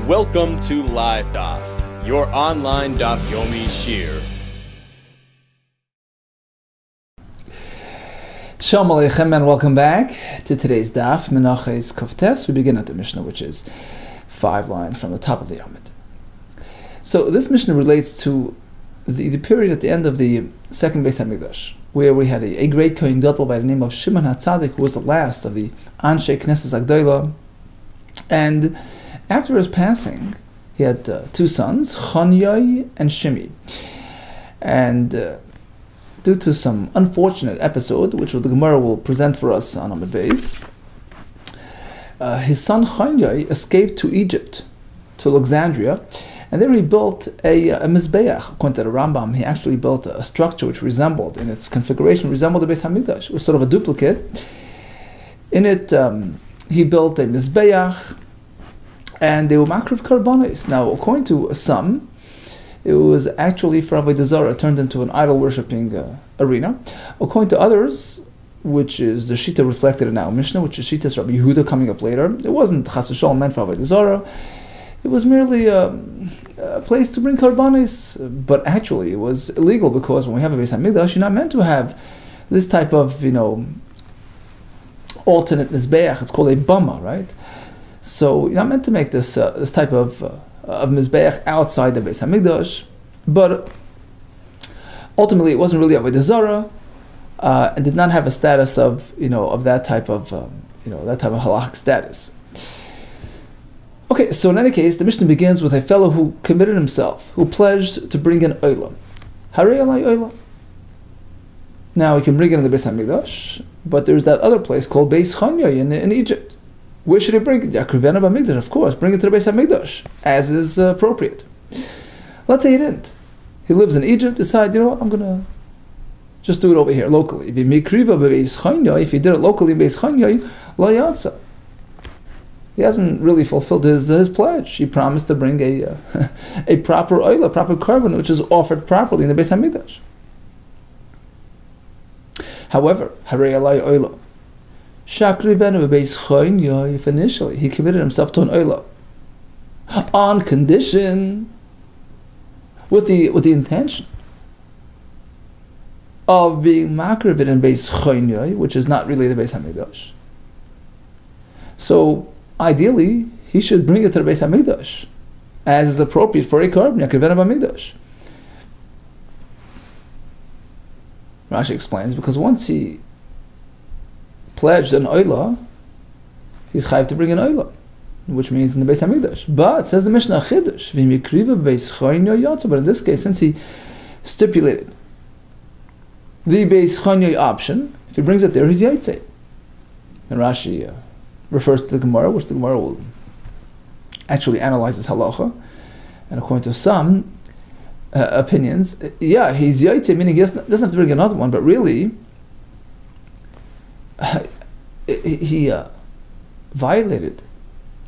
Welcome to LiveDaf, your online Daf Yomi Shir. Shalom Aleichem and welcome back to today's Daf, Menachos Koftes. We begin at the Mishnah, which is 5 lines from the top of the Yomid. So this Mishnah relates to the period at the end of the second Beis HaMikdash, where we had a great Kohen Gadol by the name of Shimon HaTzadik, who was the last of the Anshe Knesset Agdola. And after his passing, he had 2 sons, Chanyai and Shimi. And due to some unfortunate episode, which the Gemara will present for us on Amud Beis, his son Chanyai escaped to Egypt, to Alexandria, and there he built a mizbeach. According to the Rambam, he actually built a structure which resembled, in its configuration, resembled the Beis HaMikdash. It was sort of a duplicate. In it, he built a mizbeach, and they were makriv karbanos. Now, according to some, it was actually for Avodah Zarah, turned into an idol-worshipping arena. According to others, which is the Shita reflected in our Mishnah, which is Shita's Rabbi Yehuda coming up later, it wasn't Chas v'Shalom meant for Avodah Zarah. It was merely a place to bring karbanos, but actually it was illegal because when we have a Beis HaMikdash, you're not meant to have this type of, alternate mizbeach. It's called a bama, right? So you're not meant to make this type of mizbeach outside the Beis HaMikdash, but ultimately it wasn't really Avodah Zarah, and did not have a status of that type of halachic status. Okay, so in any case, the Mishnah begins with a fellow who committed himself, who pledged to bring an oila. Harei alai oila. Now he can bring it in the Beis HaMikdash, but there's that other place called Beis Chanyai in Egypt. Where should he bring it? Yakrivena b'Mikdash, of course. Bring it to the Beis HaMikdash, as is appropriate. Let's say he didn't. He lives in Egypt, decide, I'm going to just do it over here, locally. If he did it locally in Beis Chanyai, la yatsa. He hasn't really fulfilled his pledge. He promised to bring a proper oil, a proper carbon, which is offered properly in the Beis HaMikdash. However, harei alai oila. Shakrivenu beis chanyai, if initially he committed himself to an oila on condition, with the intention of being makriv in beis chanyai, which is not really the Beis HaMikdash. So ideally, he should bring it to the Beis HaMikdash, as is appropriate for a carbon, yakrivenu b'Mikdash. Rashi explains, because once he pledged an oila, he's chayav to bring an oila, which means in the Beis HaMikdash. But, says the Mishnah, Chiddush, v'mikriva beis chanyai yatsa, but in this case, since he stipulated the Beis Chanyai option, if he brings it there, he's yaitze. And Rashi refers to the Gemara, which the Gemara will actually analyze this halacha, and according to some opinions, he's yaitze, meaning he doesn't have to bring another one, but really, he violated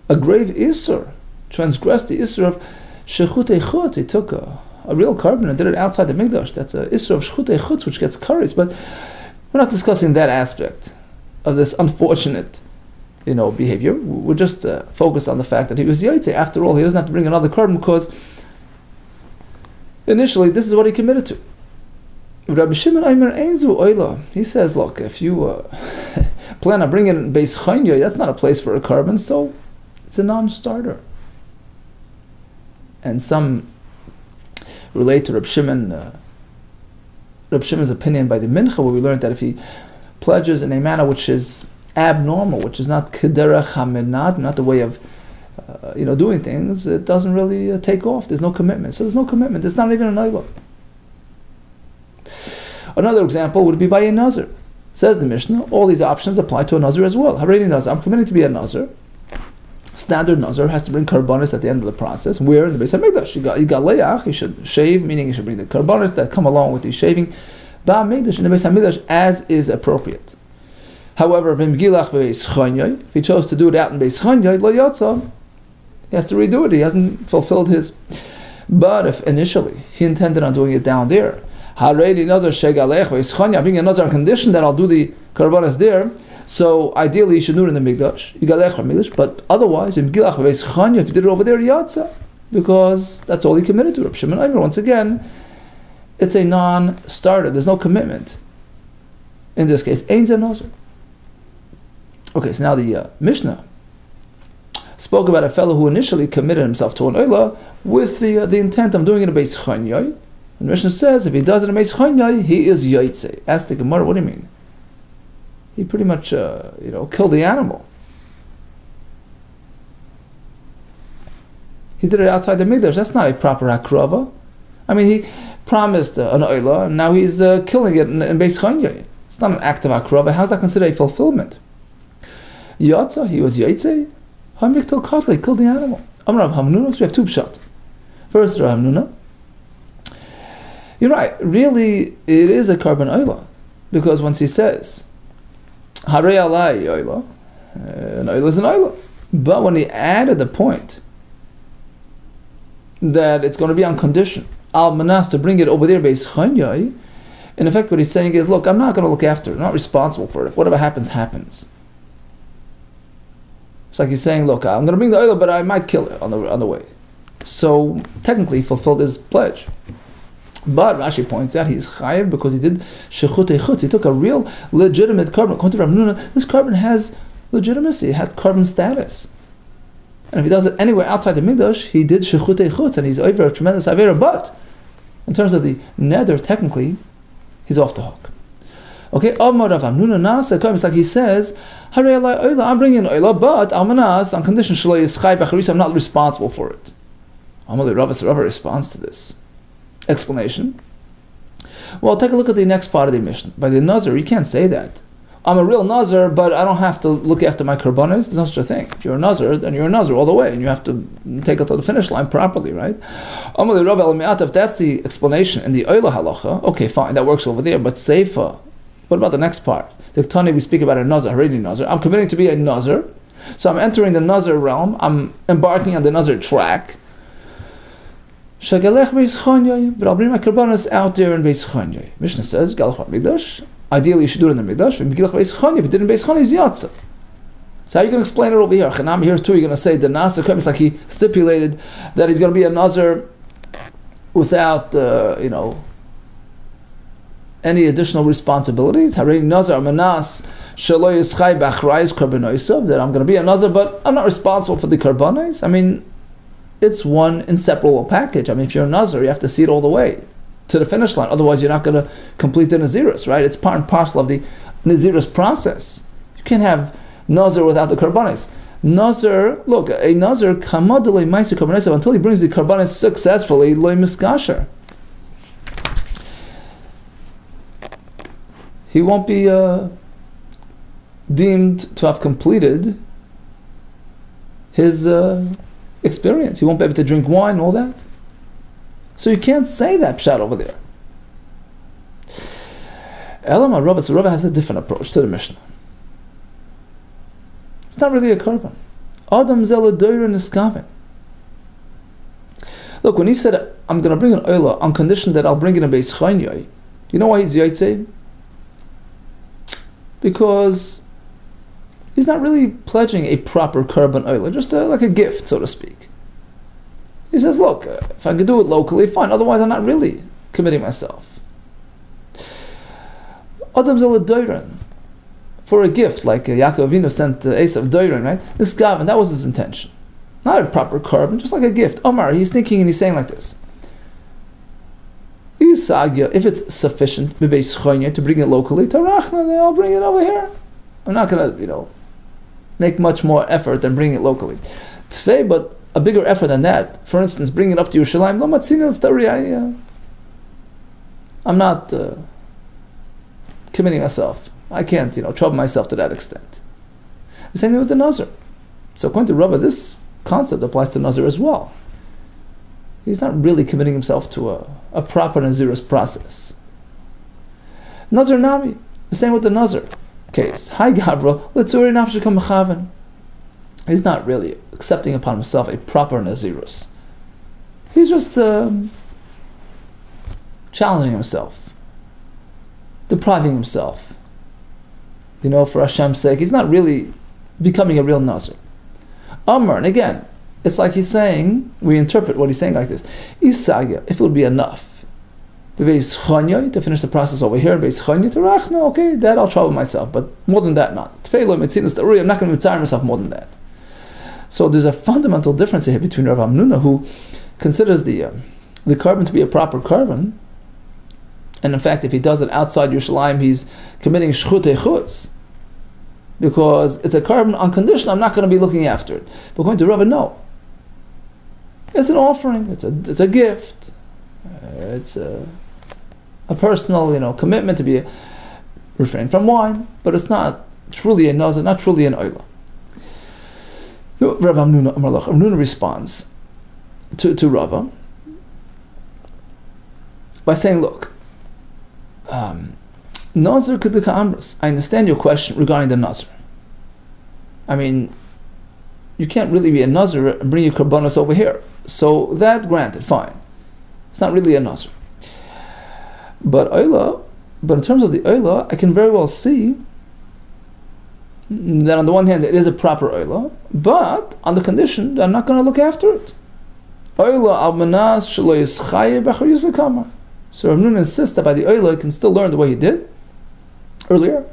a grave isur, transgressed the isur of shechutei chutz. He took a real carbon and did it outside the Mikdash. That's a isur of shechutei chutz, which gets kares. But we're not discussing that aspect of this unfortunate, behavior. We're just focused on the fact that he was yaitze. After all, he doesn't have to bring another carbon because initially this is what he committed to. Rabbi Shimon Aimer Einzu Oila. He says, look, if you plan on bringing in Beis Chanyai, that's not a place for a carbon, so it's a non-starter. And some relate to Rabbi Shimon's opinion by the Mincha, where we learned that if he pledges in a manner which is abnormal, which is not kederach hamenad, not the way of doing things, it doesn't really take off. There's no commitment. So there's no commitment. It's not even an oila. Another example would be by a nazir. Says the Mishnah, all these options apply to a nazir as well. Harei nazir, I'm committing to be a nazir. Standard nazir has to bring karbanos at the end of the process. Where in the Beis HaMikdash, he got leach, he should shave, meaning he should bring the karbanos that come along with the shaving. Ba'mikdash, in the Beis HaMikdash, as is appropriate. However, if he chose to do it out in Beis Chanyai, lo yatsa, he has to redo it. He hasn't fulfilled his. But if initially he intended on doing it down there, Haredi nazar shegalech v'yischanya. Being a nazar on condition that I'll do the karbanas there. So ideally, you should do it in the mikdash. Yigalech v'mikdash. But otherwise, if you did it over there, yatsa, because that's all he committed to. Reb Shimon Omer, once again, it's a non-starter. There's no commitment. In this case, ein ze nazar. Okay, so now the Mishnah spoke about a fellow who initially committed himself to an oila with the intent of doing it in a beis chanyai. And the Mishnah says if he does it in a beis chanyai, he is yaitze. Ask the Gemara, what do you mean? He pretty much killed the animal. He did it outside the mikdash. That's not a proper akrava. I mean, he promised an oila, and now he's killing it in beis chanyai. It's not an act of akrava. How's that considered a fulfillment? Yatza, he was yaitze. Hamiktal Katle, killed the animal. Amar Rav Hamnuna, so we have two pshat. First, Rav Hamnuna. You're right, really, it is a carbon oila. Because once he says, Harei alai oila, an oila is an oila. But when he added the point that it's going to be on condition, al manas, to bring it over there, beis chanyai, in effect what he's saying is, look, I'm not going to look after it, I'm not responsible for it. Whatever happens, happens. It's like he's saying, look, I'm going to bring the oil, but I might kill it on the way. So technically he fulfilled his pledge. But Rashi points out he's chayiv because he did shechut echutz. He took a real legitimate carbon. According to Rav Nuna, this carbon has legitimacy. It had carbon status. And if he does it anywhere outside the mikdash, he did shechut echutz, and he's over a tremendous avera. But in terms of the neder, technically, he's off the hook. Okay, Amar Rav Hamnuna Nasa, it's like he says, Harei alai oila, I'm bringing oila, but almanas, on condition shelo yischai b'charisa, I'm not responsible for it. Amar Rava responds to this explanation. Well, take a look at the next part of the Mishnah. By the nazar, you can't say that. I'm a real nazar, but I don't have to look after my karbanos. There's no such a thing. If you're a nazar, then you're a nazar all the way, and you have to take it to the finish line properly, right? Amar Rava el-Me'at, if that's the explanation in the oila halacha, okay, fine, that works over there, but seifa, what about the next part? The Tani, we speak about a nazar, already nazar. I'm committing to be a nazar, so I'm entering the nazar realm. I'm embarking on the nazar track. Shagalech beis chanyai, but I'll bring my karbanos out there in beis chanyai. Mishnah says, galach mikdash. Ideally, you should do it in the mikdash. If you did it in beis chanyai, it's yatsa. So how are you going to explain it over here? Chanam here too. You're going to say the nazar. It's like he stipulated that he's going to be a nazar without, any additional responsibilities. Harei nazar manas shelo yischai b'achrayis karbanos, that I'm going to be a nazar, but I'm not responsible for the karbanos. I mean, it's one inseparable package. I mean, if you're a nazar, you have to see it all the way to the finish line. Otherwise, you're not going to complete the nazirus, right? It's part and parcel of the nazirus process. You can't have nazar without the karbanos. Nazar, look, a nazar kamad loy ma'aser karbanos, until he brings the karbanos successfully loy miskasher. He won't be deemed to have completed his experience. He won't be able to drink wine and all that. So you can't say that pshat over there. Elama Rava, so Rava has a different approach to the Mishnah. It's not really a korban. Adam zela doira niskaven. Look, when he said, I'm going to bring an oila on condition that I'll bring in a beis chanyai, you know why he's yaitze? Because he's not really pledging a proper korban oila, just like a gift, so to speak. He says, look, if I could do it locally, fine. Otherwise, I'm not really committing myself. Adam zela doiran, for a gift, like Yaakov Avinu sent Esav doiran, right? This Gavin, that was his intention. Not a proper korban, just like a gift. Omar, he's thinking and he's saying like this. If it's sufficient to bring it locally, I'll bring it over here. I'm not going to, make much more effort than bringing it locally. Tfei, but a bigger effort than that. For instance, bring it up to Yerushalayim. Lo matzini l'stari. I'm not committing myself. I can't, trouble myself to that extent. The same thing with the nazar. So according to Rava, this concept applies to nazar as well. He's not really committing himself to a proper nazirus process. Nazar nami, the same with the nazar case. Hi Gavra, letzuri nafshikam mechaven. He's not really accepting upon himself a proper nazirus. He's just challenging himself. depriving himself, for Hashem's sake. He's not really becoming a real Nazir. Amr, and again, it's like he's saying, we interpret what he's saying like this. Isagya, if it would be enough, to finish the process over here, okay, that I'll trouble myself, but more than that, not. I'm not going to mitzvah myself more than that. So there's a fundamental difference here between Rav Hamnuna, who considers the carbon to be a proper carbon, and in fact, if he does it outside Yerushalayim, he's committing shchutei chutz, because it's a carbon on condition I'm not going to be looking after it. But according to Rava, no. It's an offering. It's a gift. It's a personal, commitment to be refrain from wine, but it's not truly a nazir, not truly an oila. Rav Hamnuna responds to Rava by saying, look, Nazir Kedika Amras. I understand your question regarding the Nazir. I mean, you can't really be a Nazir and bring your karbanos over here. So that, granted, fine. It's not really a Nazir. But in terms of the Oila, I can very well see that on the one hand it is a proper Oila, but on the condition that I'm not going to look after it. Oila al-manas shelo yischaye b'achar yisakama. So Rav Nun insists that by the Oila he can still learn the way he did earlier.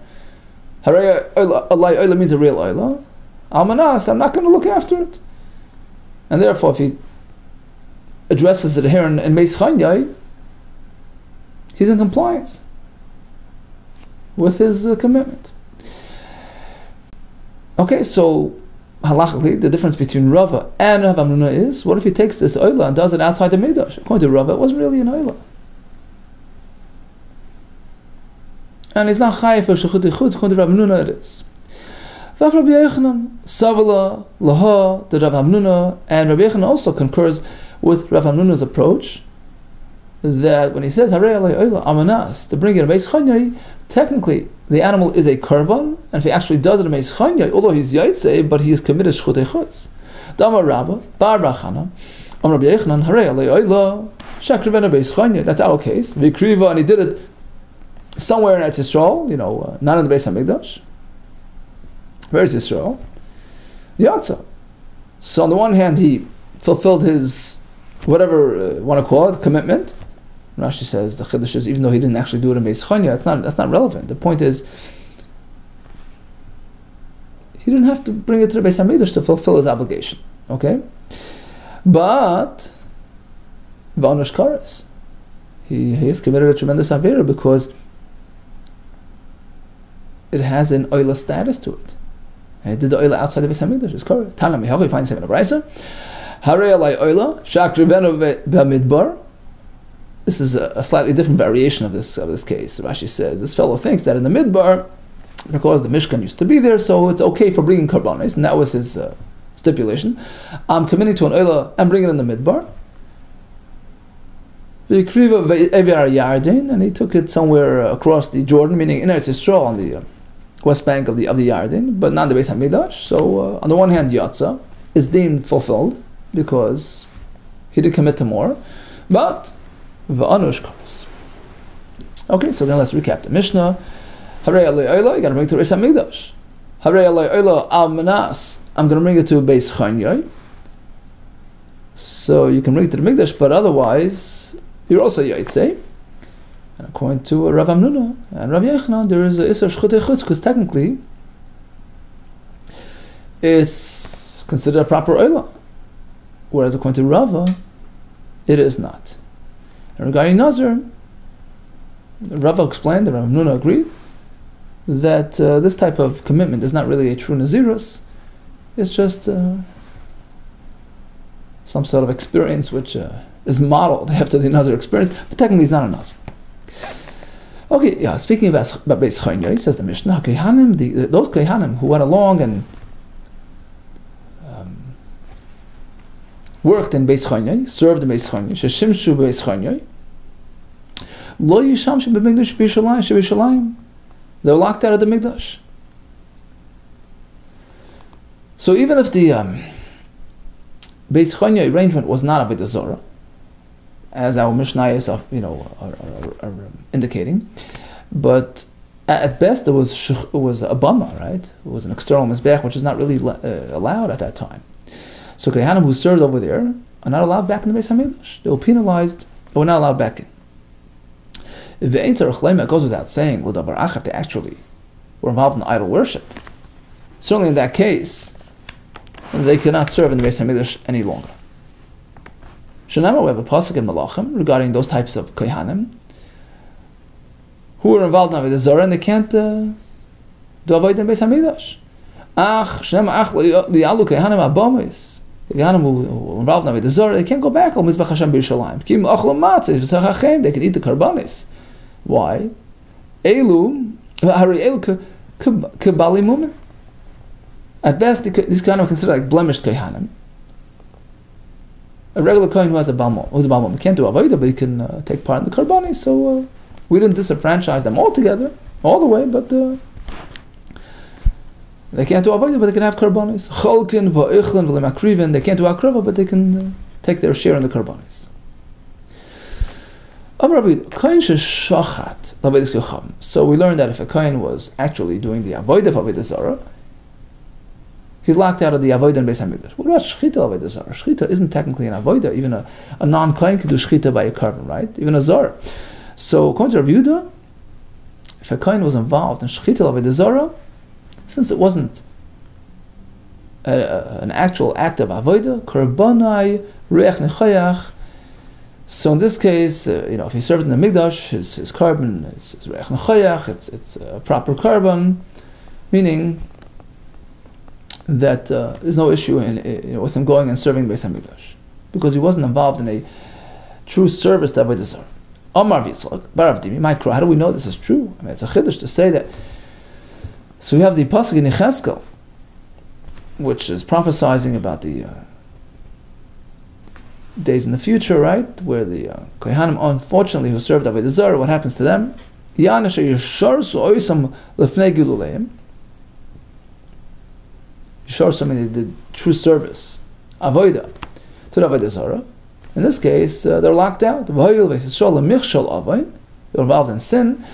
Haraya Oila means a real Oila. Al-manas, I'm not going to look after it. And therefore, if he addresses it here in Meis Chanyai, he's in compliance with his commitment. Okay, so halachically, the difference between Rava and Rav Hamnuna is, what if he takes this Oila and does it outside the Mikdash? According to Rava, it wasn't really an Oila. And he's not chayiv for shechut ichutz. According to Rav Hamnuna, it is. Vav Rabbi Yochanan, Savala, Laha, the Rav Hamnuna, and Rabbi Yochanan also concurs with Rav Hamnuna's approach that when he says Harei alei oila amanas to bring it in Meis Chanyai, technically the animal is a korban, and if he actually does it in Meis Chanyai, although he's yaitze, but he is committed shchut echutz. Damar Rabba Bar Rachana, Rabbi Yochanan Harei alei oila shakrivena Meis Chanyai. That's our case. Vikriva, and he did it somewhere in Eretz Yisrael, not in the Beis Hamikdash. Where is Yisrael? Yatza. So on the one hand, he fulfilled his, whatever you want to call it, commitment. Rashi says the Chiddush is, even though he didn't actually do it in Beis Chanya, that's not relevant. The point is, he didn't have to bring it to the Beis Hamikdash to fulfill his obligation. Okay? But, V'anush Kares, he has committed a tremendous avera because it has an oila status to it. And he did the oila outside the Beis Hamikdash. It's correct. Tanam Mihochi finds him in a brayso. Harei alai oila shakrivenu b'midbar. This is a slightly different variation of this case. Rashi says this fellow thinks that in the midbar, because the Mishkan used to be there, so it's okay for bringing karbanos, and that was his stipulation. I'm committing to an oila and bring it in the midbar. And he took it somewhere across the Jordan, meaning in Eretz Yisrael on the west bank of the Yarden, but not the Beis Hamikdash. So on the one hand, Yatza is deemed fulfilled because he did commit to more, but v'anush kares. Okay, so then let's recap the Mishnah. Harei alei oila, you got to bring it to Beis Hamikdash. Harei alei oila al manas, I'm going to bring it to Beis Chanyai. So you can bring it to the Mikdash, but otherwise you're also yaitze. And according to Rav Hamnuna and Rav Yochanan, there is a isur shchut echutz because technically it's considered a proper oila, whereas according to Rava, it is not. And regarding Nazir, Rava explained, and Rav Hamnuna agreed, that this type of commitment is not really a true Nazirus. It's just some sort of experience which is modeled after the Nazir experience, but technically it's not a Nazir. Okay, yeah, speaking about Beis Chanyai, says the Mishnah, those Kehanim who went along and worked in Beis Chanyai, served in Beis Chanyai, Sheshimshu Beis Chanyai, Lo Yishamshu B'Mikdash B'Yishalayim, they were locked out of the Mikdash. So even if the Beis Chanyai arrangement was not a Avodah Zarah, as our Mishnayos are indicating, but at best it was a bama, right? It was an external mizbeach, which is not really allowed at that time. So Kohanim who served over there are not allowed back in the Beis Hamikdash. They were penalized. They were not allowed back in. If it goes without saying, if they actually were involved in idol worship, certainly in that case, they could not serve in the Beis Hamikdash any longer. Shanama, we have a pasuk in Malachim regarding those types of Kohanim who are involved in Avodah Zarah and they can't do Avodah in Beis Hamikdash. Kohanim who are involved in Avodah Zarah, they can't go back al Mizbach Hashem b'Yerushalayim. They can eat the karbanis. Why? At best, these kind of considered like blemished Kohanim. A regular Kohen who has a Balmum, can't do Avodah, but he can take part in the karbanis. So we didn't disenfranchise them altogether, all the way, but they can't do Avodah, but they can have karbanis. Cholkin, va'ichlin, v'lemakriven, they can't do Akrava, but they can take their share in the karbanis. So we learned that if a Kohen was actually doing the Avodah of Avodah Zarah, he's locked out of the Avodah in Beis Hamikdash. What about Shechita Avodah Zarah? Shechita isn't technically an Avodah. Even a non-Kohen can do Shechita by a carbon, right? Even a Zarah. So according to Rav Yehuda, if a Kohen was involved in Shechita Avodah Zarah, since it wasn't an actual act of Avodah, Karbanai Reach Nechayach. So in this case, if he served in the Mikdash, his carbon is Reach Nechayach, it's a proper carbon, meaning that there's no issue with him going and serving Beis Hamikdash, because he wasn't involved in a true service to Avodah Zarah. Amar Yitzchak, Barav Dimi, Micro, how do we know this is true? I mean, it's a chiddush to say that. So we have the pasuk in Yechezkel, which is prophesizing about the days in the future, right? Where the Kohanim, unfortunately, who served Avodah Zarah, what happens to them? Yishar somebody did true service, avodah, to the Avodah Zarah. In this case, they're locked out. They're involved in sin.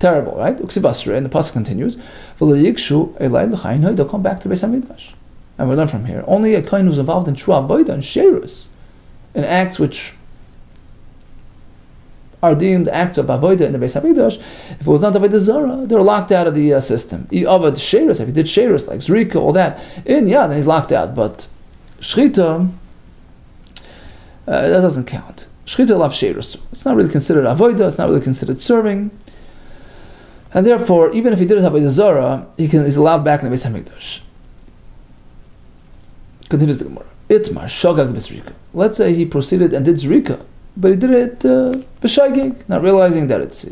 Terrible, right? And the pasuk continues, they'll come back to Beis Hamikdash. And we learn from here, only a kohen who's involved in true avodah and sherus, in acts which are deemed acts of avodah in the Beis Hamikdash. If it was not Avodah Zarah, they're locked out of the system. If he did sherus, like zrika, all that, then he's locked out. But shchita, that doesn't count. Shchita lav sherus. It's not really considered avodah. It's not really considered serving. And therefore, even if he did it Avodah Zarah, he's allowed back in the Beis Hamikdash. Continues the Gemara. Itmar shogag b'zrika. Let's say he proceeded and did zrika, but he did it b'shaygig, not realizing that it's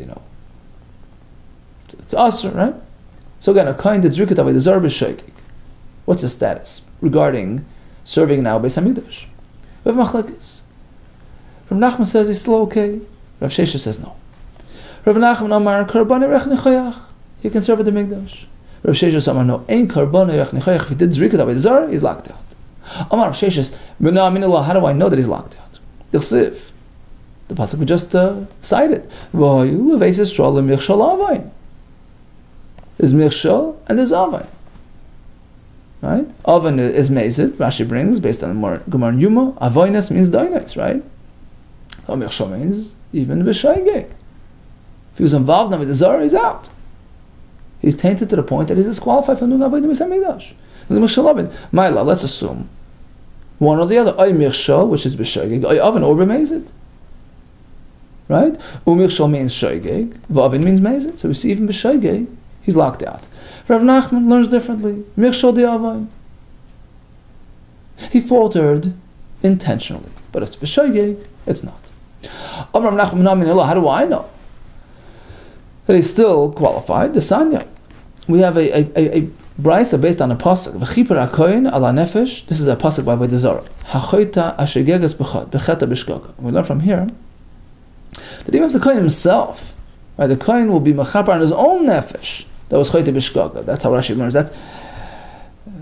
asr, right? So again, a kohen did zrika Avodah Zarah b'shaygig. What's his status regarding serving now Beis Hamikdash? We have machlekes. Rav Nachman says he's still okay. Rav Shesha says no. Rav Nachman Amar Karbonei Reach Nechayach. He can serve at the Mikdash. Rav Sheshes Amar no. Ein Karbonei Reach Nechayach. If he did Zrika Avodah Zarah, he's locked out. Amar Rav Sheshes, how do I know that he's locked out? Ychsiv. The pasuk we just cited. There's Michshal and there's Avain. Right? Oven is Mezid. Rashi brings based on the Gemara Yuma. Avoinas means Dainis, right? Michshal means even B'Shaygeg. If he was involved in Avodah Zarah, he's out. He's tainted to the point that he's disqualified from doing Avodah Beis Hamikdash. Let's assume one or the other. Ay Michshal, which is B'Shaygeg. Ay Oven or B'Mezid. Right? U'Michshal means Shaygeg. V'Oven means Mezid. So we see even B'Shaygeg, he's locked out. Rav Nachman learns differently. Michshal di Avain. He faltered intentionally, but if it's b'shaygeg, it's not. How do I know that he's still qualified? The Sanya. We have a brisa based on a pasuk. V'chipar hakoyin ala nefesh. This is a pasuk by Avodah Zarah. Hachoita ashegegas becheta b'shgaga. We learn from here that even if the kohen himself, right, the kohen will be mechaper on his own nefesh. That was choyte b'shgaga. That's how Rashi learns. That's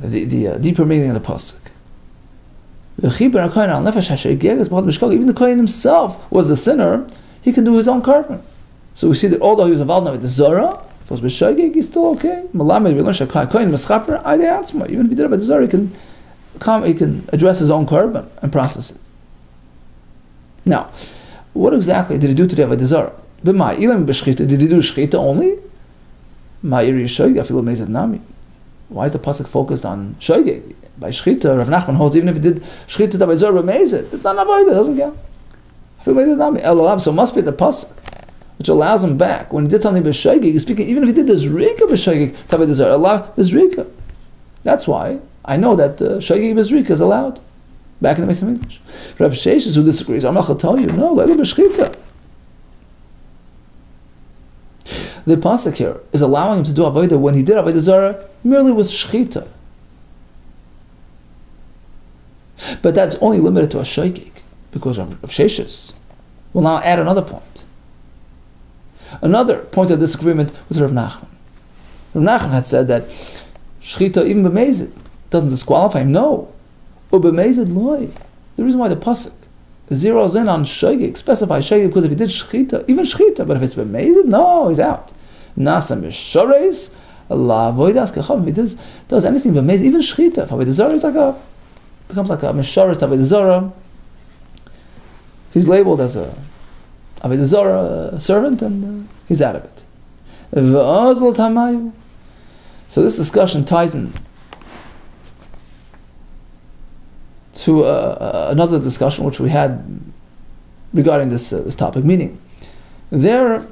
the deeper meaning of the pasuk. Even the kohen himself was the sinner. He can do his own carbon. So we see that although he was involved with the zara, if it was b'shogeg, he's still okay. Malamed we learn kohen mischaper ide atzma. Even if he did it by the zara, he can address his own carbon and process it. Now, what exactly did he do to the avodah zara? B'mai ilam b'shchita. Did he do shchita only? Ma'iri shogeg afilu mezid nami. Why is the pasuk focused on shogeg? By shchita, Rav Nachman holds even if he did shchita by zara mezid, it's not avodah. It doesn't count. Afilu mezid nami. So it must be the pasuk which allows him back when he did something b'shogeg. He's speaking even if he did the zrika b'shogeg avodah zara. Allah b'zrika. That's why I know that shogeg b'zrika is allowed back in the Beis Hamikdash. Rav Sheshes, who disagrees, I'm not going to tell you, no, leila b'shchita. The pasuk here is allowing him to do avodah when he did avodah zara merely with shchita. But that's only limited to a shogeg, because Rav Sheshes will now add another point. Another point of disagreement with Rav Nachman. Rav Nachman had said that shchita even b'mezid doesn't disqualify him. No, b'mezid loy. The reason why the pasuk zeroes in on shogeg, specifies shogeg, because if he did shchita, even shchita, but if it's b'mezid, no, he's out. Nasa mishares la avodas kacham. If he does anything b'mezid, even shchita, if avodah zara is becomes like a mishares avodah zara. He's labeled as a avodah zara servant, and he's out of it. So this discussion ties in to another discussion which we had regarding this topic, meaning their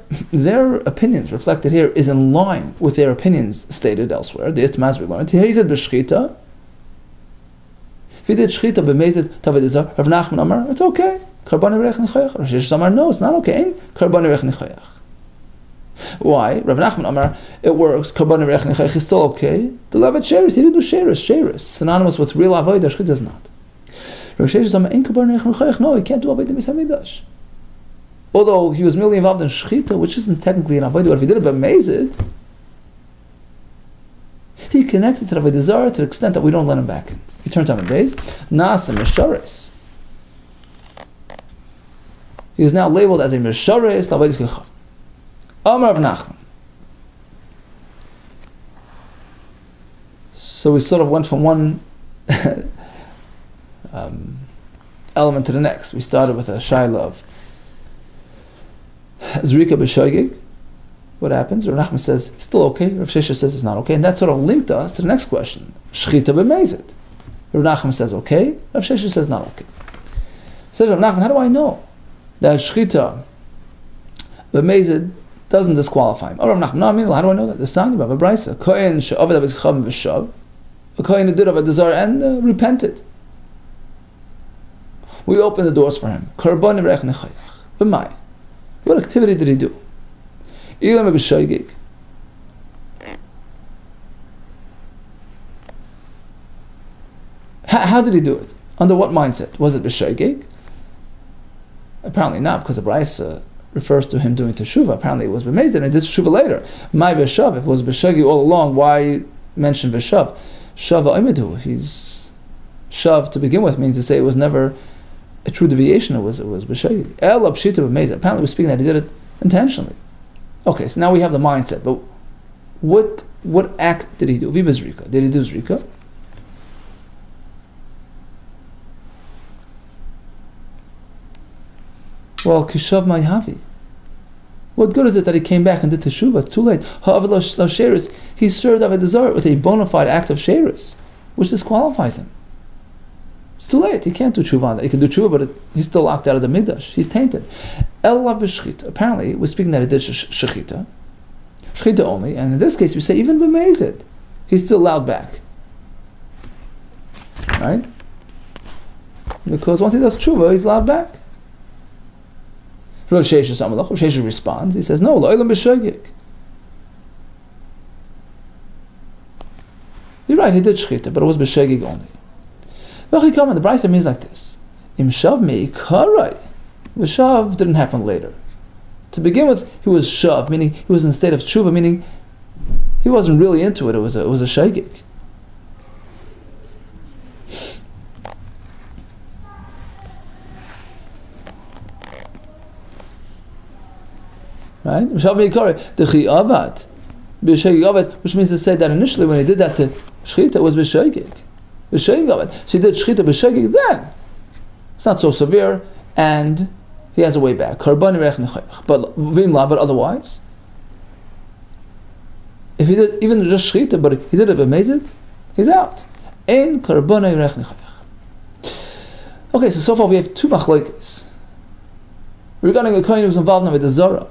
opinions reflected here is in line with their opinions stated elsewhere. The Itmaz we learned. He said b'shchita. If he did shchita b'mezid avodah zara, Rav Nachman Amar, it's okay. Karban reich nichayach. Rav Sheshes Amar, no, it's not okay. Karban reich nichayach. Why? Rav Nachman Amar, it works. Karban reich nichayach is still okay. The levet sheres, he didn't do sheres, synonymous with real avodah. Shchita is not. Rav Sheshes Amar, ein karban reich nichayach. No, he can't do avodah Beis Hamikdash. Although he was merely involved in shchita, which isn't technically an avodah, but if he did it b'mezid, he connected to the avodah zara to the extent that we don't let him back in. He turned on the base. Nasa mishares. He is now labeled as a mishares l'avodas kechav. Amar Rav Nachman. So we sort of went from one element to the next. We started with a shaila of zrika b'shogeg. What happens? Rav Nachman says, still okay. Rav Sheshes says it's not okay. And that sort of linked us to the next question. Shchita b'mezid. Rav Nachman says okay. Rav Sheshes says not okay. Says Rav Nachman, how do I know that shchita b'mezid doesn't disqualify him? Oh, Rav Nachman, no, I mean, how do I know that? The sign of a brisa. Kohen she'ovid aved v'shav. A kohen who did avodah zara and repented. We opened the doors for him. Karban reich nechayach. B'mai. What activity did he do? Ilam b'shogeg. How did he do it? Under what mindset? Was it b'shogeg? Apparently not, because the brisa refers to him doing teshuvah. Apparently it was b'mezid, and he did teshuvah later. My b'shav. If it was b'shogeg all along, why mention b'shav? Shava oimidu. He's shav to begin with, means to say it was never a true deviation. It was b'shogeg. El pshita b'mezid. Apparently we're speaking that he did it intentionally. Okay, so now we have the mindset, but what act did he do? V'bezrika. Did he do zrika? Well, kishav ma'yavi. What good is it that he came back and did teshuvah? Too late. Ha'avid lo sheres. He served avodah zara with a bona fide act of sheres, which disqualifies him. It's too late. He can't do teshuvah. He can do teshuvah, but he's still locked out of the mikdash. He's tainted. Ella b'shchita. Apparently, we're speaking that he did shechita, shechita only, and in this case, we say even b'mezid, he's still allowed back, right? Because once he does teshuvah, he's allowed back. Rav Sheshes responds. He says, "No, lo'olam b'shogeg." You're right. He did shechita, but it was b'shogeg only. The brisa means like this: Im shav meikaray. The shav didn't happen later. To begin with, he was shav, meaning he was in a state of tshuva, meaning he wasn't really into it. It was a shogeg. right? Which means to say that initially when he did that to Shechita, it was b'shegig. So he did Shechita b'shegig then. It's not so severe, and he has a way back. But otherwise, if he did even just Shechita, but he did it b'mezid, he's out. Ein karbonai rech nechayach. Okay, so far we have two machlokes regarding a kohen who's involved in Avodah Zarah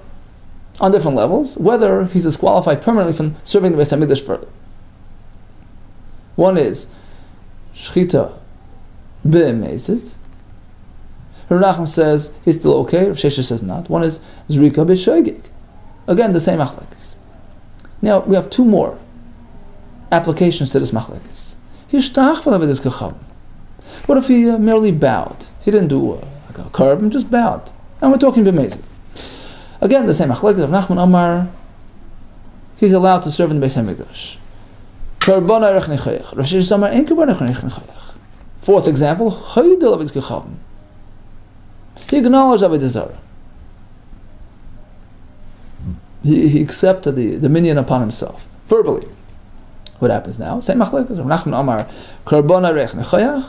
on different levels, whether he's disqualified permanently from serving the Beis Hamikdash further. One is Shechita b'mezid. Rav Nachman says he's still okay. Rav Sheshes says not. One is Zrika b'shegig. Again, the same machlokes. Now we have two more applications to this machlokes. What if he merely bowed? He didn't do like a curb, just bowed. And we're talking b'mezid. Again, the same machlokes of Nachman Amar. He's allowed to serve in the Beis Hamikdash. Karbonai rech nechayach. Rav Sheshes Amar ein karbonai rech nechayach. Fourth example, Chaydel Aviz Kechavim. He acknowledged Avodah Zarah. He accepted the dominion upon himself verbally. What happens now? Same machlokes. Rav Nachman Amar karbonai rech nechayach.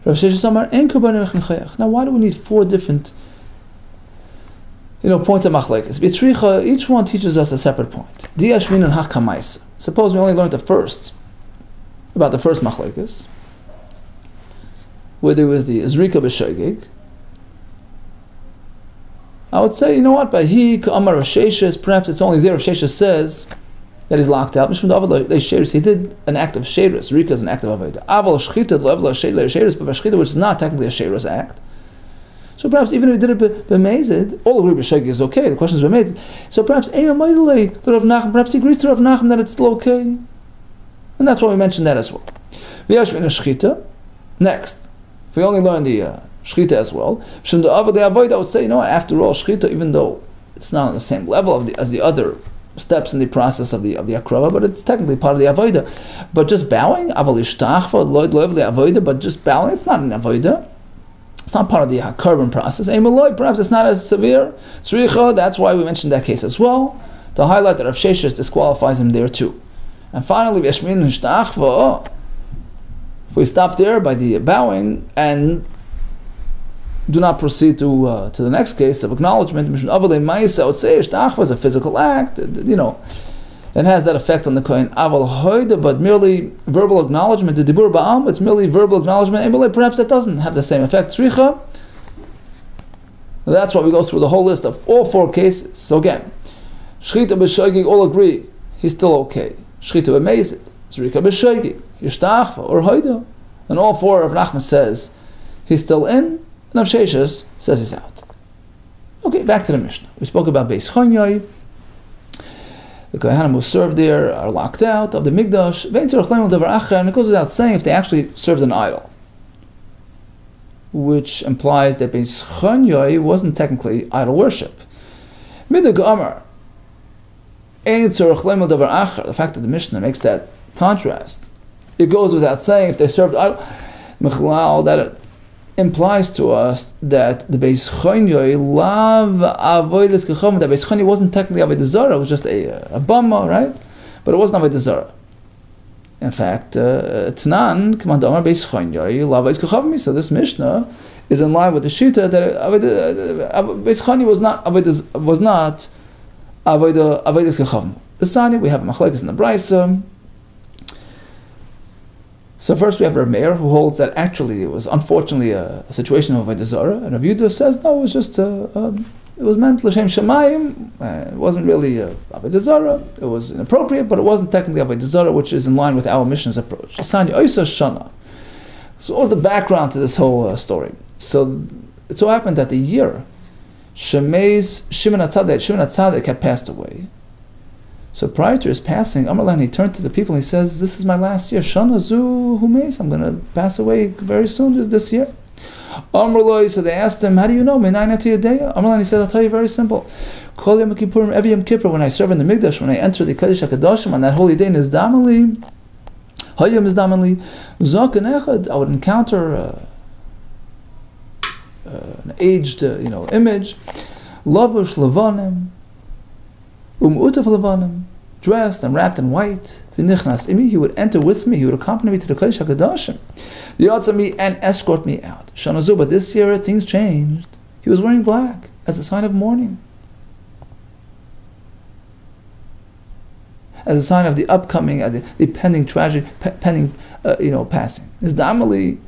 Rav Sheshes Amar ein karbonai rech nechayach. Now, why do we need four different, points of machlokes? B'tzricha, each one teaches us a separate point. Diashmin and hachkamais. Suppose we only learned about the first machlokes, where there was the Zrika b'shegig. I would say, by he ka'amar Rav Sheshes, perhaps it's only there Rav Sheshes says that he's locked out. He did an act of sheirus. Zrika is an act of avodah. Aval shchita level sheirus, but shchita, which is not technically a sheirus act. So perhaps even if he did it b'mezid, all agree b'shegig is okay. The question is b'mezid. So perhaps perhaps he agrees to Rav Nachman that it's still okay, and that's why we mentioned that as well. V'yashmin shchita. Next, if we only learn the Shechita as well, I would say, after all, Shechita, even though it's not on the same level as the other steps in the process of the akrava, but it's technically part of the avodah. But just bowing, but just bowing, it's not an avodah. It's not part of the carbon process. Perhaps it's not as severe. Tzricha, that's why we mentioned that case as well, to highlight that Rav Sheshes disqualifies him there too. And finally, if we stop there by the bowing and do not proceed to the next case of acknowledgement, I would say Shtach was a physical act, it has that effect on the kohen. But merely verbal acknowledgement, the dibur ba'am, it's merely verbal acknowledgement, perhaps that doesn't have the same effect. Tzricha, that's why we go through the whole list of all four cases. So again, Shechita b'shegig, all agree, he's still okay. Shechita b'mezid, Zrika b'shegig, Yishtach or Hoida. And all four of Nachman says he's still in, and Rav Sheshes says he's out. Okay, back to the Mishnah. We spoke about Beis Chonyai. The Kohanim who served there are locked out of the Mikdash. And it goes without saying if they actually served an idol, which implies that Beis Chonyai wasn't technically idol worship. The fact that the Mishnah makes that contrast, it goes without saying if they served idol, that it implies to us that the Beis Chonyai love avodas kechavim. That Beis Chonyai wasn't technically avodah zarah; it was just a bama, right? But it wasn't avodah zarah. In fact, Tanan Command Amar Beis Chonyai love avodas kechavim. So this Mishnah is in line with the shita that Beis Chonyai was not avodas kechavim. The Sani, we have a machlekes in the Brisa. So first we have Rav Meir, who holds that actually it was unfortunately a situation of avodah zarah, and Rav Yehuda says no, it was just it was meant l'shem shamayim. It wasn't really avodah zarah. It was inappropriate, but it wasn't technically avodah zarah, which is in line with our Mishnah's approach. Sani Oisa Shana. So what was the background to this whole story? So it so happened that the year Shimon HaTzadik had passed away. So prior to his passing, Amrlan, he turned to the people and he says, "This is my last year. Shana zu humeis. I'm going to pass away very soon this year." Amrloi, so they asked him, "How do you know? Amrlan, he said, "I'll tell you very simple. Kol Yom Kippurim, every Yom Kippur, when I serve in the Mikdash, when I enter the Kodesh HaKadoshim on that holy day, Nizdamali, Hayom Nizdamali, Zaken Echad, I would encounter an aged, image. Lavush levanim, utav levanim, dressed and wrapped in white. V'nichnas imi, he would enter with me, he would accompany me to the Kodesh HaKadoshim. V'yatzami, and escort me out. Shanazu, but this year things changed. He was wearing black as a sign of mourning, as a sign of the upcoming, the pending tragedy, pending, passing. Is damali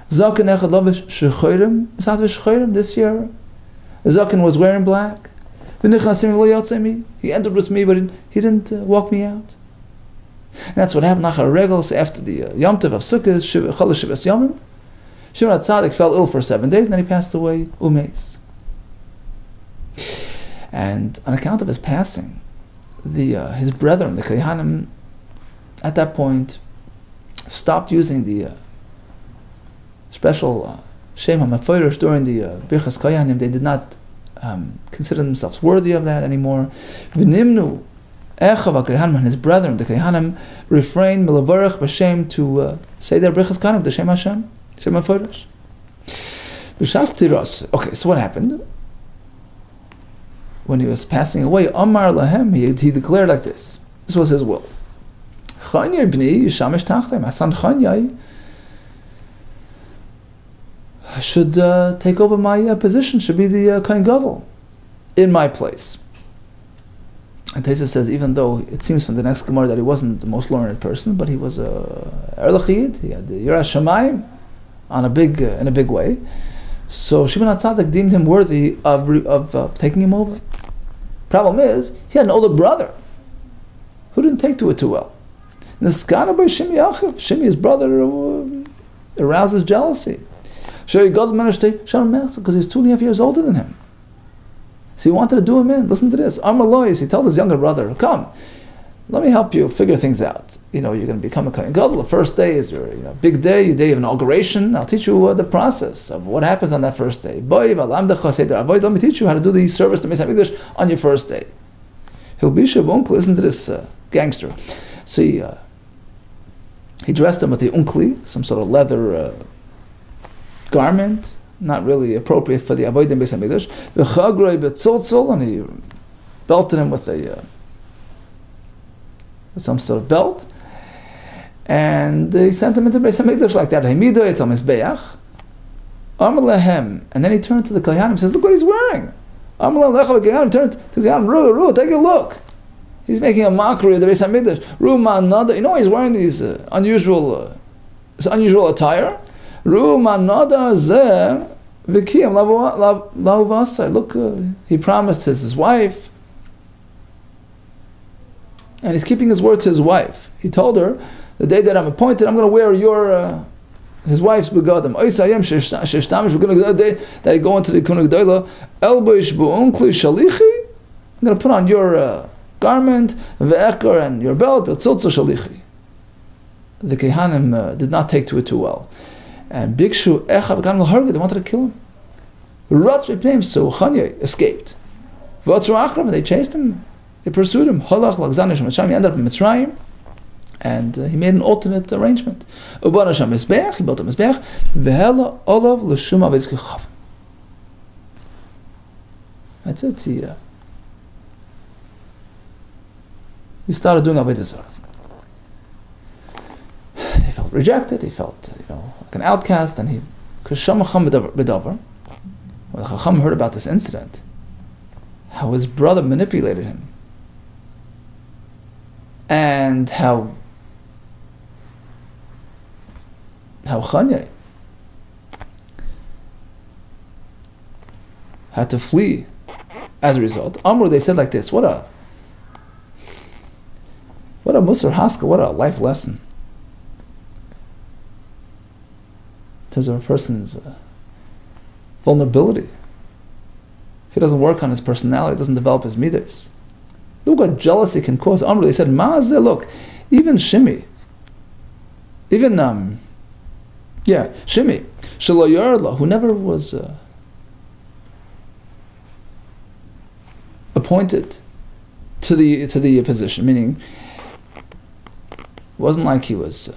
zaken echad lavish shechorim shchorim this year? Zaken was wearing black. He entered with me, but he didn't walk me out. And that's what happened after the Yom Tov of Sukkot, Cholash Shivas Yomim. Shimon HaTzadik fell ill for 7 days, and then he passed away, umeis. And on account of his passing, his brethren, the Kohanim, at that point, stopped using the special Shem HaMeforish during the Birchas Kohanim. They did not consider themselves worthy of that anymore. V'nimnu Echav HaKohanim and his brethren, the Kohanim, refrained Milavarach B'Shem to say their Birchas Kohanim, the Shem Hashem, Shem HaMeforish. B'Shas Ptiros. Okay, so what happened? When he was passing away, Amar Lahem, he declared like this. This was his will. Chanyai b'ni yishamish tachtem. My son Chanyai should take over my position, should be the Kohen Gadol in my place. And Taisa says, even though it seems from the next Gemara that he wasn't the most learned person, but he was a Erlachid, he had the Yiras Shamayim in a big way. So Shimon HaTzadik deemed him worthy of taking him over. Problem is, he had an older brother who didn't take to it too well. Niskana by Shimi Achiv. Shimi, his brother, arouses jealousy. Because he's 2.5 years older than him. So he wanted to do him in. Listen to this. Amar Lois, he told his younger brother, come, let me help you figure things out. You're going to become a Kohen Gadol. The first day is your big day, your day of inauguration. I'll teach you the process of what happens on that first day. Let me teach you how to do the service to Mesa Mikdash on your first day. Listen to this gangster. So he dressed him with the unkli, some sort of leather garment, not really appropriate for the avodah in Beis Hamikdash. V'chagroi b'tzoltzol, and he belted him with some sort of belt, and he sent him into Beis Hamikdash like that. Hamidah, it's on mizbeach. Amar lehem, and then he turned to the Kohanim and says, "Look what he's wearing." Amar lehem lechav Kohanim turned to the Kohanim, Ru, take a look. He's making a mockery of the Beis Hamikdash. Ru manada, he's wearing these unusual attire. Look, he promised his wife, and he's keeping his word to his wife. He told her, the day that I'm appointed, I'm going to wear his wife's begadim. We're going to the day that I go into the Kunug Doila, I'm going to put on your garment, and your belt, the Kehanim did not take to it too well. And Bikshu Echav Gan L'Harga, they wanted to kill him. Ratz B'Pneim, so Chanyai escaped. V'Atzu Achram, they chased him, they pursued him. Halach L'Gzanish Mitzrayim, he ended up in Mitzrayim, and he made an alternate arrangement. Uban Hashem Mizbech, he built a Mizbech, V'Hela Olav L'Shum Avitzki Chav. That's it, he started doing Avodah Zarah. He felt rejected, he felt, like an outcast, and he, when the Chacham heard about this incident, how his brother manipulated him, and how Chanyai had to flee as a result. Amr, they said like this, what a Musar Haskell, what a life lesson. In terms of a person's vulnerability. If he doesn't work on his personality, doesn't develop his midas. Look what jealousy can cause. Amr, they said, Ma'azeh, look, even Shimi, Shimi, Shelo Yarla, who never was appointed to the position, meaning it wasn't like he was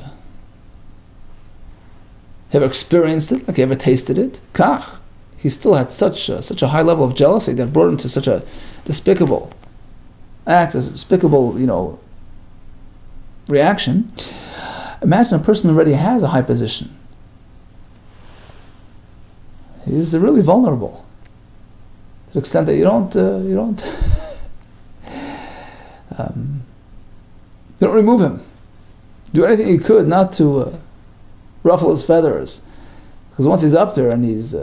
he ever experienced it, like he ever tasted it. Kach, he still had such a high level of jealousy that brought him to such a despicable act, a despicable, reaction. Imagine a person who already has a high position. He's really vulnerable to the extent that you don't remove him. Do anything you could not to ruffle his feathers, because once he's up there and he's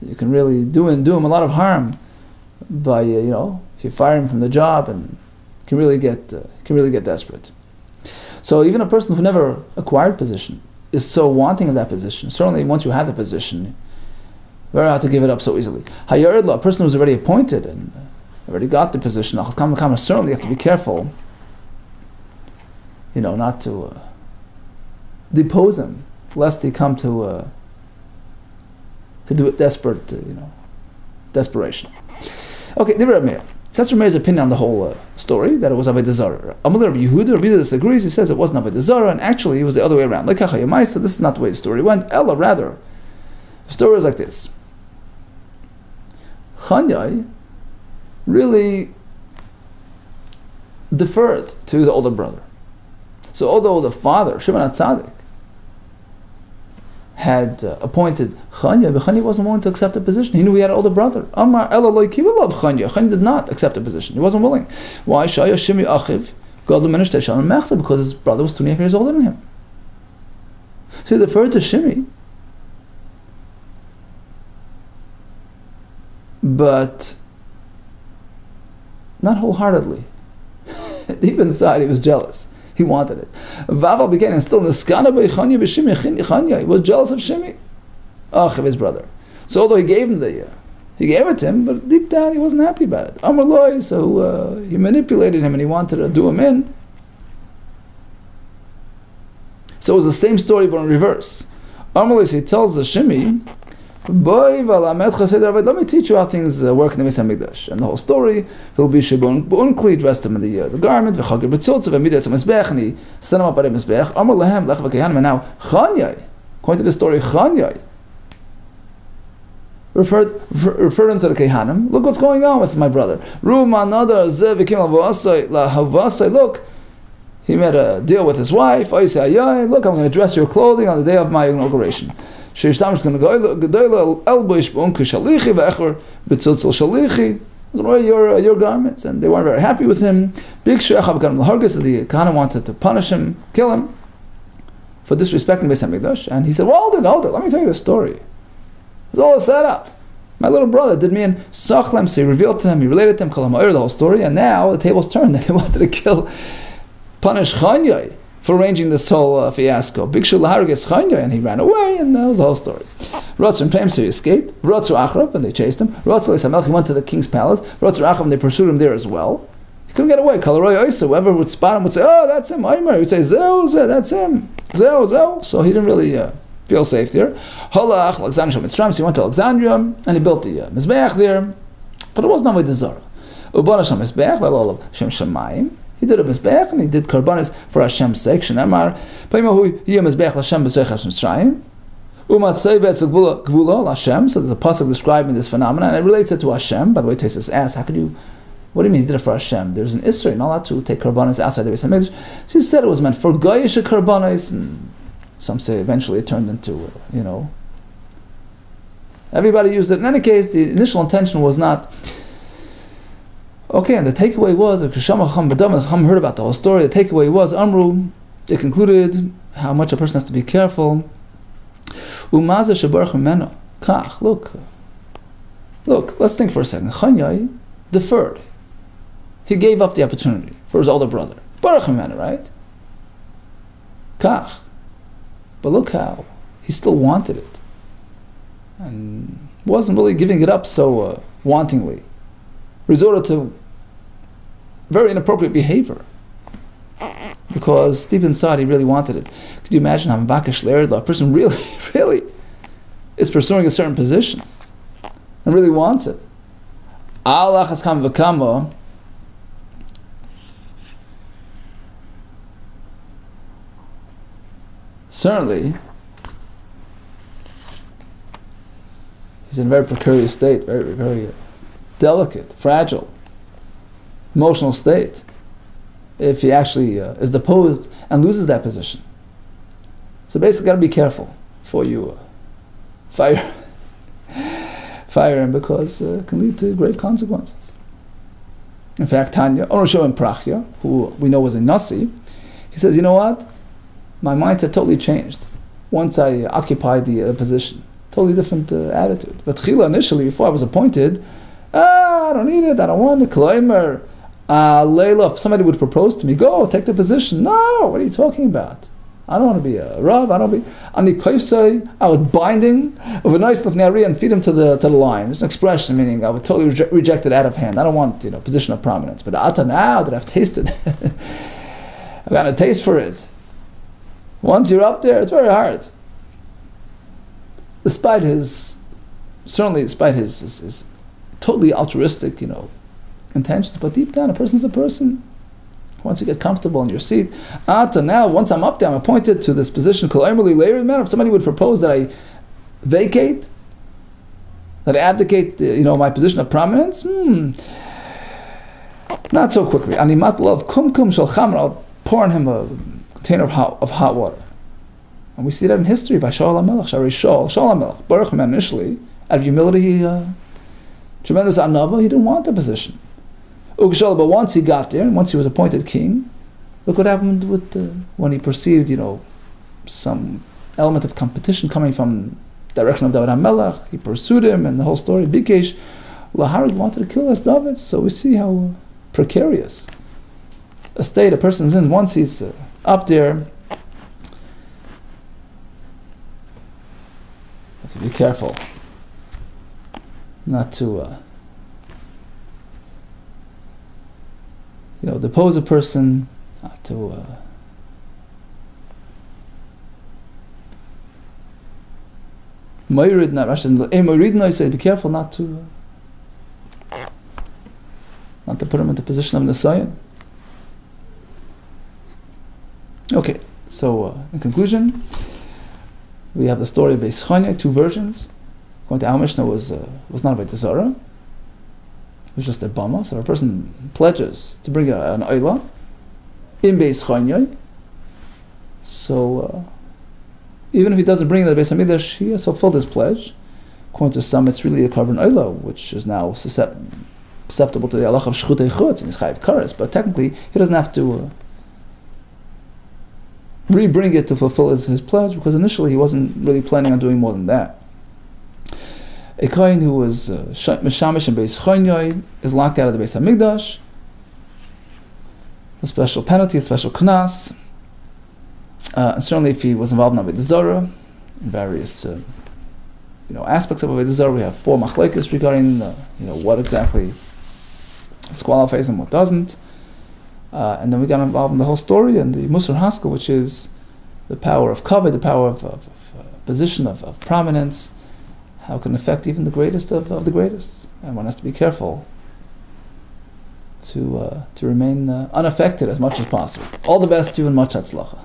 you can really do him a lot of harm by if you fire him from the job, and can really get desperate. So even a person who never acquired position is so wanting of that position. Certainly, once you have the position, very hard to give it up so easily. A person who's already appointed and already got the position, certainly you have to be careful, not to depose him, lest he come to do it desperation. Okay, Divrei Meir. That's Rav Meir's opinion on the whole story, that it was Avodah Zarah. Amalei Rabbi Yehuda disagrees. He says it wasn't Avodah Zarah, and actually it was the other way around. Like so this is not the way the story went. Ella, rather, the story is like this. Chanyai really deferred to his older brother. So although the father, Shimon HaTzadik, had appointed Chanya, but Chanya wasn't willing to accept the position. He knew he had an older brother. Amar Ela lo kibbel Chanya. Chanya did not accept the position. He wasn't willing. Why? Shaya Shimi Achiv Gadol Minish Teshan Mechza, because his brother was 2.5 years older than him. So he deferred to Shimi, but not wholeheartedly. Deep inside, he was jealous. He wanted it. Vaval began and still Niskana by Chanya b'Shimi. Chanya, he was jealous of Shimi, of his brother. So although he gave him he gave it to him, but deep down he wasn't happy about it. Amar Loi, so he manipulated him and he wanted to do him in. So it was the same story but in reverse. Amar Loi, so he tells the Shimi, let me teach you how things work in the Beis Hamikdash. And the whole story will be Shibun dressed him in the garment, and he set him up at a Mizbech. And now Chanyai, according to the story, Chanyai referred him to the Kehanim. Look what's going on with my brother. Look, he made a deal with his wife. Look, I'm going to dress your clothing on the day of my inauguration. You're going to wear your garments, and they weren't very happy with him. The Kohanim wanted to punish him, kill him for disrespecting Beis Hamikdash, and he said, "Well, hold it. Let me tell you the story. It's all a setup. My little brother did me in Sachlem, so he revealed to him, he related to him, the whole story, and now the tables turned that he wanted to punish Chanyai for arranging this whole fiasco. Bikshu Laharges Chanya, and he ran away, and that was the whole story. Ratzu Prem, so he escaped. Ratzu Achrab, and they chased him. Ratzu Samelch, he went to the king's palace. Ratzu Achrab, and they pursued him there as well. He couldn't get away. Kalaroy Oisa, whoever would spot him would say, "Oh, that's him." Aimer, he would say, "Zeo, that's him. Zeo." So he didn't really feel safe there. Halach, Alexandria Mitzrayim, so he went to Alexandria, and he built the Mizbeach there. But it wasn't Avodah Zarah. Ubana Sham Mizbeach, by all of Shem Shemayim. He did a Mizbeach, and he did Karbanis for Hashem's sake. Shenemar, Paimahu Yeh Mizbeach L'Hashem B'Seich Mitzrayim. Umatzei Be'etz Gvula L'Hashem. So there's a pasuk describing this phenomenon, and it relates it to Hashem. By the way, Tosfos asks, how could you? What do you mean he did it for Hashem? There's an Isra, you're not allowed to take Karbanis outside the Beis Hamikdash. So he said it was meant for Goyish Karbanis, and some say eventually it turned into, everybody used it. In any case, the initial intention was not. Okay, and the takeaway was, the Chacham heard about the whole story. The takeaway was, Amru, they concluded how much a person has to be careful. Look, let's think for a second. Chanyai deferred. He gave up the opportunity for his older brother. Baruch Mimenu, right? Kach. But look how he still wanted it. And wasn't really giving it up so wantingly. Resorted to very inappropriate behavior. Because deep inside he really wanted it. Could you imagine how a person really is pursuing a certain position and really wants it? Allah has come v'kama. certainly he's in a very precarious state, very, very delicate, fragile, emotional state, if he actually is deposed and loses that position. So basically, got to be careful before you fire him, because it can lead to grave consequences. In fact, Tanya, Orosho and Prachya, who we know was a Nasi, he says, you know what? My mindset totally changed once I occupied the position. Totally different attitude. But Chila, initially, before I was appointed, I don't need it, I don't want it. Kloimer, Layla, if somebody would propose to me, go, take the position. No, what are you talking about? I don't want to be a Rav, I was binding of a nice lefnei and feed him to the lion. It's an expression meaning I would totally reject it out of hand. I don't want position of prominence. But Ata, now that I've tasted I've got a taste for it. Once you're up there, it's very hard. Despite his totally altruistic, intentions, but deep down, a person's a person. Once you get comfortable in your seat, now, once I'm up there, I'm appointed to this position. If somebody would propose that I vacate, that I abdicate, my position of prominence, not so quickly. Animat love kum shel chamra, I'll pour on him a container of hot water. And we see that in history by Shaul HaMelech, Shaul HaMelech. Baruch man initially, out of humility, tremendous anava, he didn't want the position. But once he got there, and once he was appointed king, look what happened with when he perceived, some element of competition coming from the direction of David HaMelech. He pursued him, and the whole story. Bikesh, Laharid wanted to kill us David. So we see how precarious a state a person's in once he's up there. Have to be careful not to. Depose a person, not to I say be careful not to put him in the position of Nisayan. Okay, so in conclusion, we have the story of Beis Chanya, two versions. According to our Mishnah, was not by Tazara. It was just a bama. So if a person pledges to bring an oila in Beis Chanya, so even if he doesn't bring the Beis Hamikdash, he has fulfilled his pledge. According to some, it's really a carbon oila, which is now susceptible to the halach of shchutei chutz and his chayiv kares. But technically, he doesn't have to re-bring it to fulfill his pledge, because initially he wasn't really planning on doing more than that. A kohen who was mishamish in Beis Chanya is locked out of the Beis Hamikdash. A special penalty, a special knas. And certainly, if he was involved in Avodah Zarah, in various aspects of Avodah Zarah, we have 4 machlekes regarding what exactly disqualifies him, what doesn't. And then we got involved in the whole story and the Musar Haskell, which is the power of kavod, the power of position, of prominence. How can it affect even the greatest of the greatest? And one has to be careful to remain unaffected as much as possible. All the best to you and much hatzlacha.